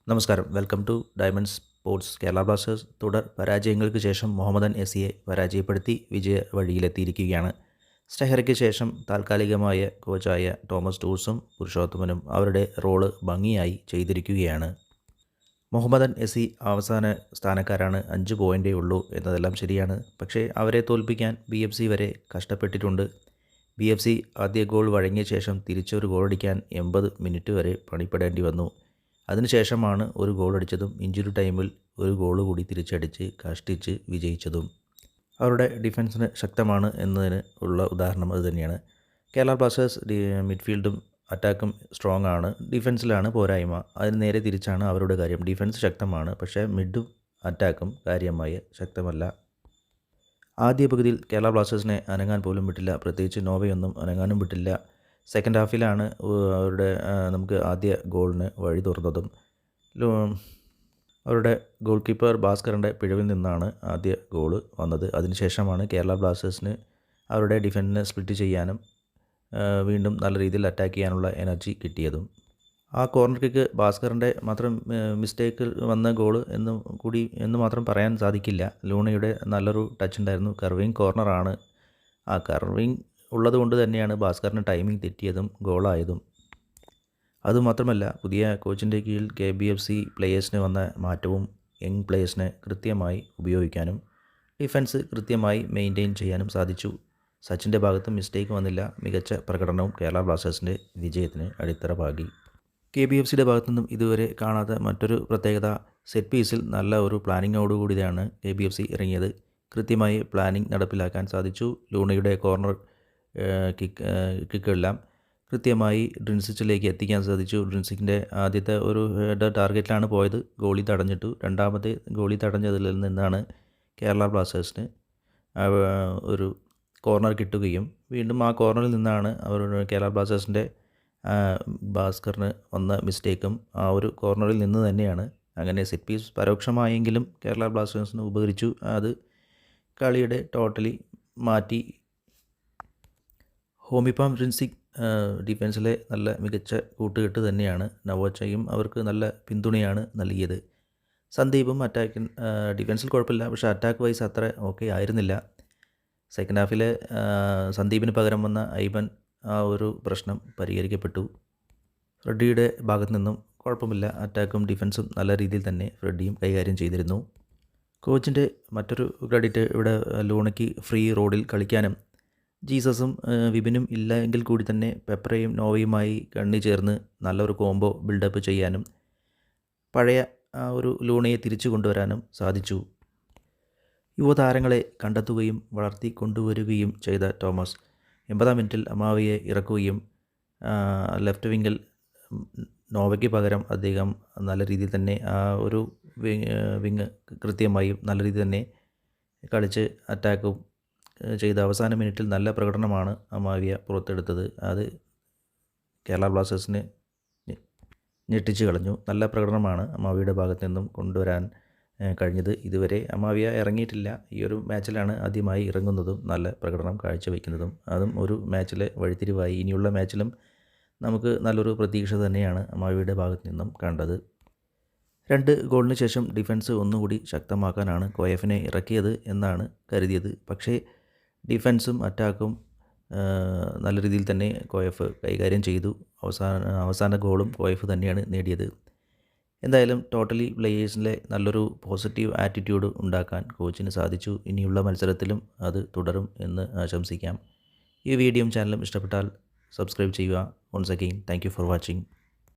നമസ്കാരം. Welcome to diamond sports. Kerala blasters തുടർ പരാജയങ്ങൾക്ക് ശേഷം മുഹമ്മദൻ എസിയെ പരാജയപ്പെടുത്തി വിജയ വഴിയിലെത്തിയിരിക്കുകയാണ്. സ്റ്റെഹറയ്ക്ക് ശേഷം താൽക്കാലികമായ കോച്ചായ തോമസ് ടൂൾസും പുരുഷോത്തമനും അവരുടെ റോള് ഭംഗിയായി ചെയ്തിരിക്കുകയാണ്. മുഹമ്മദൻ എസി അവസാന സ്ഥാനക്കാരാണ്. 5 പോയിൻ്റേ ഉള്ളൂ എന്നതെല്ലാം ശരിയാണ്. പക്ഷേ അവരെ തോൽപ്പിക്കാൻ BFC വരെ കഷ്ടപ്പെട്ടിട്ടുണ്ട്. BFC ആദ്യ ഗോൾ വഴങ്ങിയ ശേഷം തിരിച്ചൊരു ഗോളടിക്കാൻ 80 മിനിറ്റ് വരെ പണിപ്പെടേണ്ടി വന്നു. അതിനുശേഷമാണ് ഒരു ഗോൾ അടിച്ചതും ഇഞ്ചുറി ടൈമിൽ ഒരു ഗോൾ കൂടി തിരിച്ചടിച്ച് കഷ്ടിച്ച് വിജയിച്ചതും. അവരുടെ ഡിഫൻസിന് ശക്തമാണ് എന്നതിന് ഉള്ള ഉദാഹരണം അതുതന്നെയാണ്. കേരള ബ്ലാസ്റ്റേഴ്സ് മിഡ്ഫീൽഡും അറ്റാക്കും സ്ട്രോങ് ആണ്, ഡിഫൻസിലാണ് പോരായ്മ. അതിന് നേരെ തിരിച്ചാണ് അവരുടെ കാര്യം. ഡിഫൻസ് ശക്തമാണ്, പക്ഷേ മിഡും അറ്റാക്കും കാര്യമായ ശക്തമല്ല. ആദ്യ പകുതിയിൽ കേരള ബ്ലാസ്റ്റേഴ്സിനെ അനങ്ങാൻ പോലും വിട്ടില്ല. പ്രത്യേകിച്ച് നോവയൊന്നും അനങ്ങാനും വിട്ടില്ല. സെക്കൻഡ് ഹാഫിലാണ് അവരുടെ നമുക്ക് ആദ്യ ഗോളിന് വഴി തുറന്നതും. അവരുടെ ഗോൾ കീപ്പർ ഭാസ്കറിൻ്റെ പിഴവിൽ നിന്നാണ് ആദ്യ ഗോള് വന്നത്. അതിനുശേഷമാണ് കേരള ബ്ലാസ്റ്റേഴ്സിന് അവരുടെ ഡിഫൻസിനെ സ്പ്ലിറ്റ് ചെയ്യാനും വീണ്ടും നല്ല രീതിയിൽ അറ്റാക്ക് ചെയ്യാനുള്ള എനർജി കിട്ടിയതും. ആ കോർണർ കിക്ക് ഭാസ്കറിൻ്റെ മാത്രം മിസ്റ്റേക്ക് വന്ന ഗോൾ എന്ന് മാത്രം പറയാൻ സാധിക്കില്ല. ലൂണയുടെ നല്ലൊരു ടച്ച് ഉണ്ടായിരുന്നു. കർവിങ് കോർണറാണ്. ആ കർവിങ് ഉള്ളതുകൊണ്ട് തന്നെയാണ് ഭാസ്കറിന് ടൈമിംഗ് തെറ്റിയതും ഗോളായതും. അതുമാത്രമല്ല, പുതിയ കോച്ചിൻ്റെ കീഴിൽ KBFC പ്ലേയേഴ്സിന് വന്ന മാറ്റവും യങ് പ്ലേയേഴ്സിനെ കൃത്യമായി ഉപയോഗിക്കാനും ഡിഫൻസ് കൃത്യമായി മെയിൻറ്റെയിൻ ചെയ്യാനും സാധിച്ചു. സച്ചിൻ്റെ ഭാഗത്തും മിസ്റ്റേക്ക് വന്നില്ല. മികച്ച പ്രകടനവും കേരള ബ്ലാസ്റ്റേഴ്സിൻ്റെ വിജയത്തിന് അടിത്തറ പാകി. KBFCയുടെ ഭാഗത്തു നിന്നും ഇതുവരെ കാണാത്ത മറ്റൊരു പ്രത്യേകത, സെറ്റ് പീസിൽ നല്ല ഒരു പ്ലാനിങ്ങോടുകൂടിയാണ് KBFC ഇറങ്ങിയത്. കൃത്യമായി പ്ലാനിങ് നടപ്പിലാക്കാൻ സാധിച്ചു. ലൂണയുടെ കോർണർ കിക്കെല്ലാം കൃത്യമായി ഡ്രിൻസിച്ചിലേക്ക് എത്തിക്കാൻ സാധിച്ചു. ഡ്രിൻസിക്കിൻ്റെ ആദ്യത്തെ ഒരു ഹെഡർ ടാർഗറ്റിലാണ് പോയത്, ഗോളി തടഞ്ഞിട്ടു. രണ്ടാമത്തെ ഗോളി തടഞ്ഞതിൽ നിന്നാണ് കേരള ബ്ലാസ്റ്റേഴ്സിന് ഒരു കോർണർ കിട്ടുകയും വീണ്ടും ആ കോർണറിൽ നിന്നാണ് കേരള ബ്ലാസ്റ്റേഴ്സിൻ്റെ ഭാസ്കറിന് വന്ന മിസ്റ്റേക്കും ആ ഒരു കോർണറിൽ നിന്ന് തന്നെയാണ്. അങ്ങനെ സെറ്റ് പീസ് പരോക്ഷമായെങ്കിലും കേരള ബ്ലാസ്റ്റേഴ്സിന് ഉപകരിച്ചു. അത് കളിയുടെ ടോട്ടലി മാറ്റി. ഹോമിപ്പാം ഡ്രിൻസിക് ഡിഫൻസിലെ നല്ല മികച്ച കൂട്ടുകെട്ട് തന്നെയാണ്. നവോച്ചയും അവർക്ക് നല്ല പിന്തുണയാണ് നൽകിയത്. സന്ദീപും ഡിഫൻസിൽ കുഴപ്പമില്ല, പക്ഷേ അറ്റാക്ക് വൈസ് അത്ര ഓക്കെ ആയിരുന്നില്ല. സെക്കൻഡ് ഹാഫിൽ സന്ദീപിന് പകരം വന്ന ഐബൻ ആ ഒരു പ്രശ്നം പരിഹരിക്കപ്പെട്ടു. ഫ്രെഡിയുടെ ഭാഗത്തു നിന്നും കുഴപ്പമില്ല. അറ്റാക്കും ഡിഫൻസും നല്ല രീതിയിൽ തന്നെ ഫ്രെഡിയും കൈകാര്യം ചെയ്തിരുന്നു. കോച്ചിൻ്റെ മറ്റൊരു ക്രെഡിറ്റ് ഇവിടെ ലൂണയ്ക്ക് ഫ്രീ റോഡിൽ കളിക്കാനും ജീസസും വിപിനും ഇല്ല എങ്കിൽ കൂടി തന്നെ പെപ്രയും നോവയുമായി കണ്ണി ചേർന്ന് നല്ലൊരു കോംബോ ബിൽഡപ്പ് ചെയ്യാനും പഴയ ആ ഒരു ലൂണയെ തിരിച്ചു കൊണ്ടുവരാനും സാധിച്ചു. യുവതാരങ്ങളെ കണ്ടെത്തുകയും വളർത്തി കൊണ്ടുവരികയും ചെയ്ത തോമസ് 80-ാം മിനിറ്റിൽ അമാവിയെ ഇറക്കുകയും ലെഫ്റ്റ് വിങ്ങിൽ നോവയ്ക്ക് പകരം അദ്ദേഹം നല്ല രീതിയിൽ തന്നെ ആ ഒരു വിങ് കൃത്യമായും നല്ല രീതിയിൽ തന്നെ കളിച്ച് അറ്റാക്കും ചെയ്ത അവസാന മിനിറ്റിൽ നല്ല പ്രകടനമാണ് അമാവിയ പുറത്തെടുത്തത്. അത് കേരള ബ്ലാസ്റ്റേഴ്സിനെ ഞെട്ടിച്ച് കളഞ്ഞു. നല്ല പ്രകടനമാണ് അമാവിയുടെ ഭാഗത്തു നിന്നും കൊണ്ടുവരാൻ കഴിഞ്ഞത്. ഇതുവരെ അമാവിയ ഇറങ്ങിയിട്ടില്ല. ഈ ഒരു മാച്ചിലാണ് ആദ്യമായി ഇറങ്ങുന്നതും നല്ല പ്രകടനം കാഴ്ചവെക്കുന്നതും. അതും ഒരു മാച്ചിലെ വഴിത്തിരിവായി. ഇനിയുള്ള മാച്ചിലും നമുക്ക് നല്ലൊരു പ്രതീക്ഷ തന്നെയാണ് അമാവിയുടെ ഭാഗത്തു നിന്നും കണ്ടത്. 2 ഗോളിന് ശേഷം ഡിഫൻസ് ഒന്നുകൂടി ശക്തമാക്കാനാണ് കോയഫിനെ ഇറക്കിയത് എന്നാണ് കരുതിയത്. പക്ഷേ ഡിഫൻസും അറ്റാക്കും നല്ല രീതിയിൽ തന്നെ കോയഫ് കൈകാര്യം ചെയ്തു. അവസാന ഗോളും കോയഫ് തന്നെയാണ് നേടിയത്. എന്തായാലും ടോട്ടലി പ്ലേയേഴ്സിലെ നല്ലൊരു പോസിറ്റീവ് ആറ്റിറ്റ്യൂഡ് ഉണ്ടാക്കാൻ കോച്ചിന് സാധിച്ചു. ഇനിയുള്ള മത്സരത്തിലും അത് തുടരും എന്ന് ആശംസിക്കാം. ഈ വീഡിയോയും ചാനലും ഇഷ്ടപ്പെട്ടാൽ സബ്സ്ക്രൈബ് ചെയ്യുക. Once again thank you for watching.